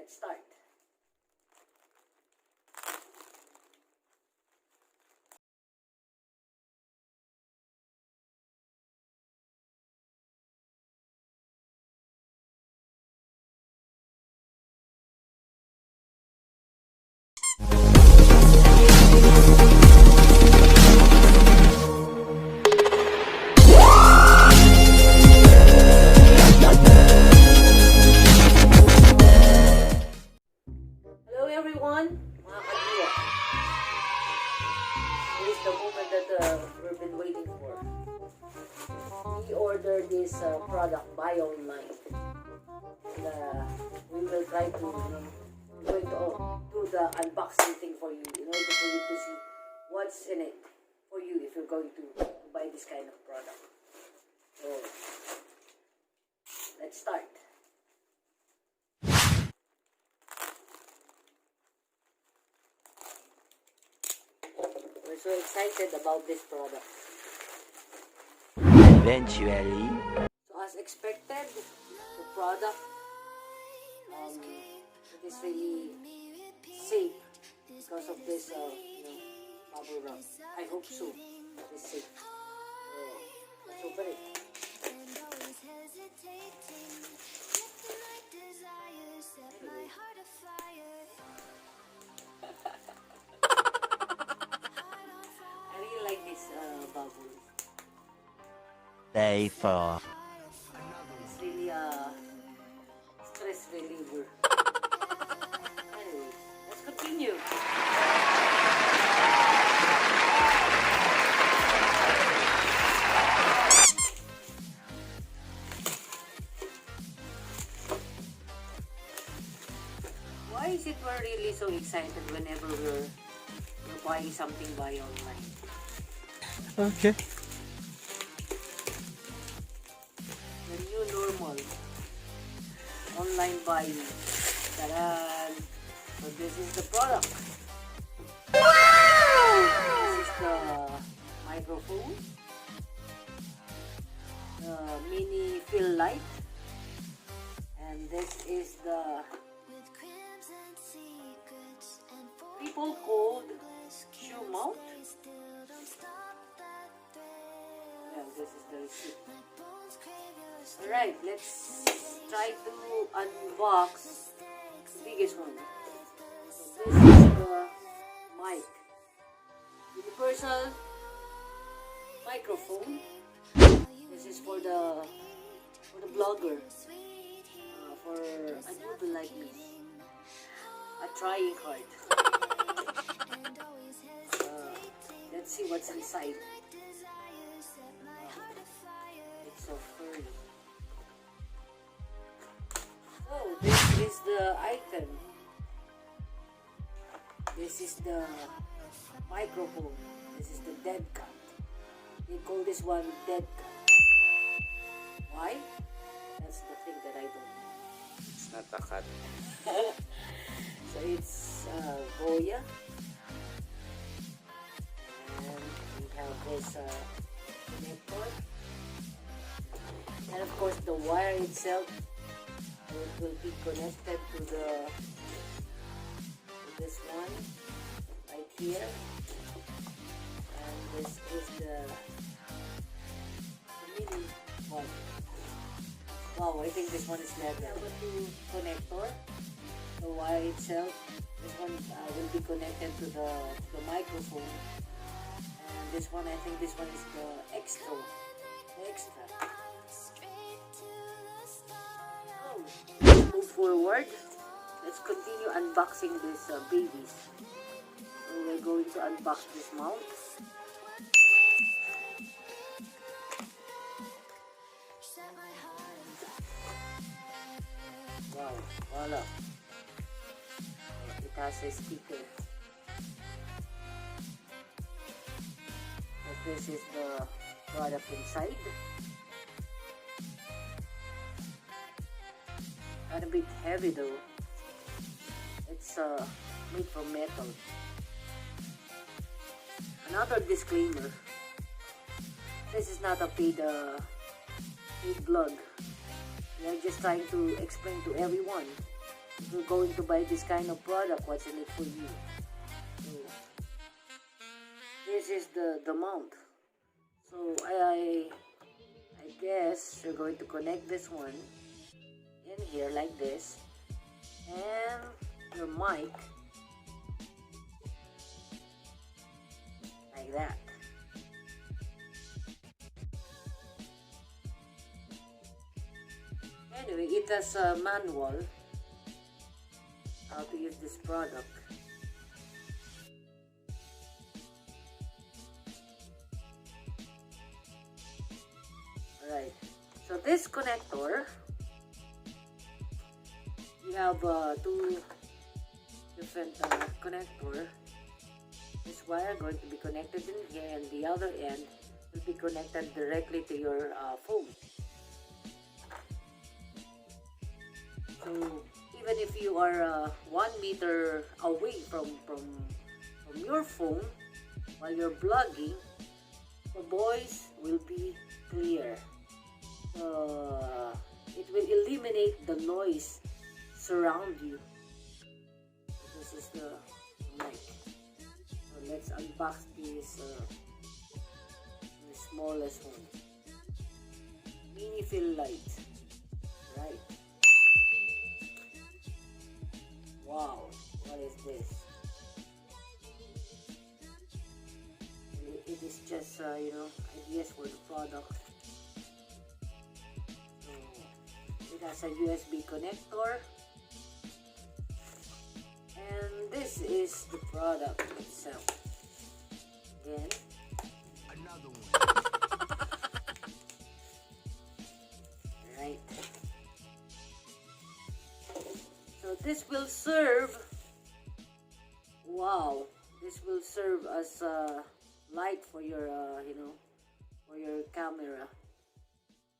Let's start. Hello everyone, mga kadiwa. This is the moment that we've been waiting for. We ordered this product buy online. And we will try to, going to do the unboxing thing for you in order for you to see what's in it for you if you're going to buy this kind of product. So, let's start. We're so excited about this product. Eventually. So as expected, the product it is really safe because of this bubble wrap. I hope so. It's safe. So let's open it. I really like this bubble. Day 4. It's really a stress reliever. Anyway, let's continue. Why is it we're really so excited whenever we're buying something by online? Okay. The new normal. Online buying. Ta-da! So this is the product. This is the microphone. The mini fill light. And this is the people called shoe mount. Yeah, this is the receipt. Alright, let's try to unbox the biggest one. So this is the mic. Universal microphone. This is for the blogger. For a newbie like me. A trying hard. Let's see what's inside. It's so furry. Oh, this is the icon. This is the microphone. This is the dead cat. They call this one dead cat. Why? That's the thing that I don't know. It's not a cat. So it's Goya. And we have this connector. And of course the wire itself, it will be connected to this one right here. And this is the mini one. Wow, I think this one is leather. The two connector, the wire itself, this one will be connected to the microphone. And this one, I think this one is the extra. Oh, let's move forward. Let's continue unboxing these babies. So we're going to unbox this mount. Wow, voila. It has a sticker. So this is the product inside. And a bit heavy though. It's made from metal. Another disclaimer. This is not a paid blog. We are just trying to explain to everyone If you're going to buy this kind of product, what's in it for you? So, this is the mount. So I guess you're going to connect this one in here like this, and your mic like that. Anyway, it has a manual how to use this product. Alright, so this connector, you have two different connector. This wire going to be connected in here, and the other end will be connected directly to your phone. So even if you are 1 meter away from your phone while you're vlogging, the voice will be clear. It will eliminate the noise surround you. This is the mic. So let's unbox this the smallest one. Mini fill light. Right. Wow, what is this? It is just ideas for the product. So it has a USB connector, and this is the product itself. Again, another one. Right. So this will serve. Wow, this will serve as a light for your for your camera.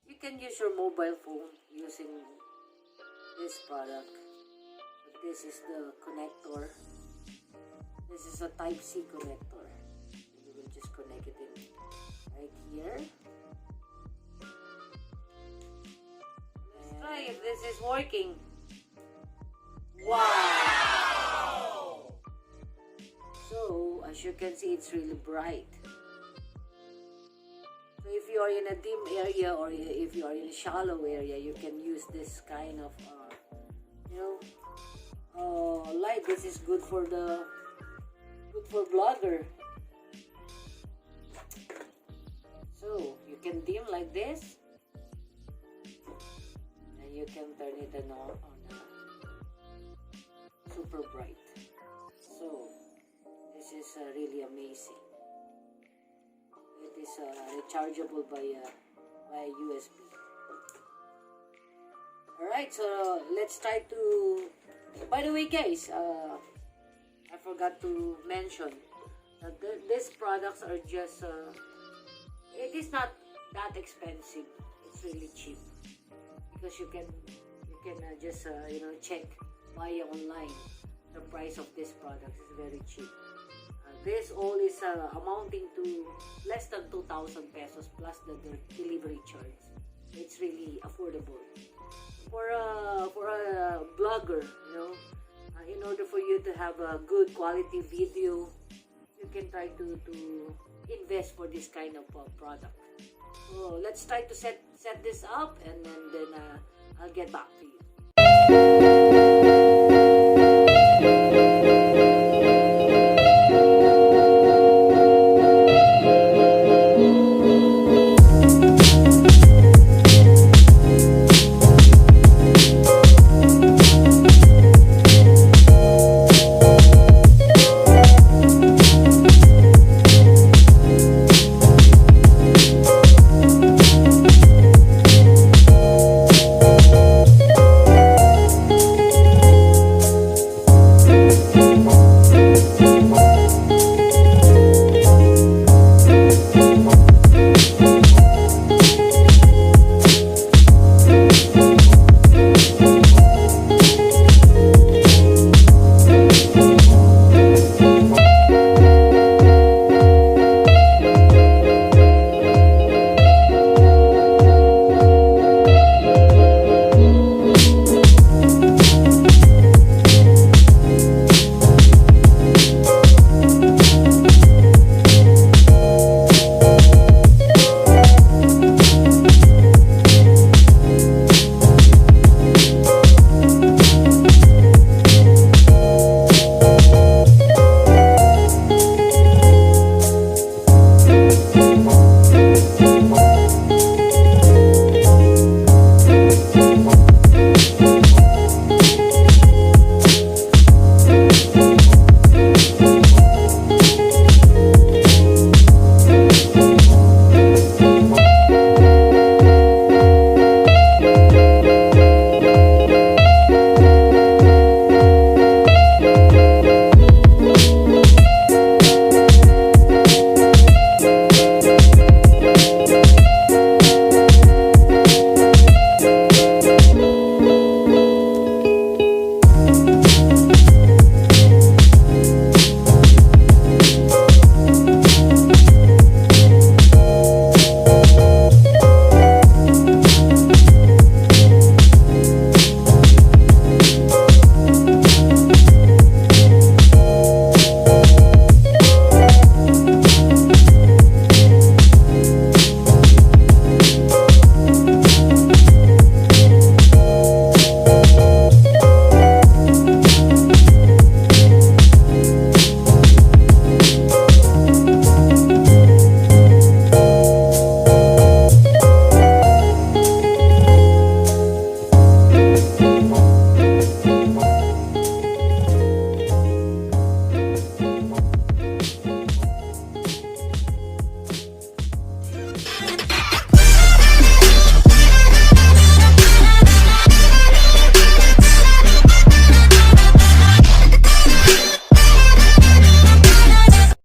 You can use your mobile phone using this product. So this is the connector. This is a Type-C connector. You will just connect it in right here. Let's try if this is working. Wow! So, as you can see, it's really bright. So, if you are in a dim area or if you are in a shallow area, you can use this kind of, light. This is good for vlogger. So, you can dim like this, and you can turn it on super bright. So this is really amazing. It is rechargeable by USB. Alright, so let's try to. By the way, guys, I forgot to mention that these products are just. It is not that expensive. It's really cheap because you can just check. Buy online. The price of this product is very cheap. This all is amounting to less than 2,000 pesos plus the delivery charge. It's really affordable for a blogger. In order for you to have a good quality video, you can try to invest for this kind of product. So let's try to set this up, and then I'll get back to you.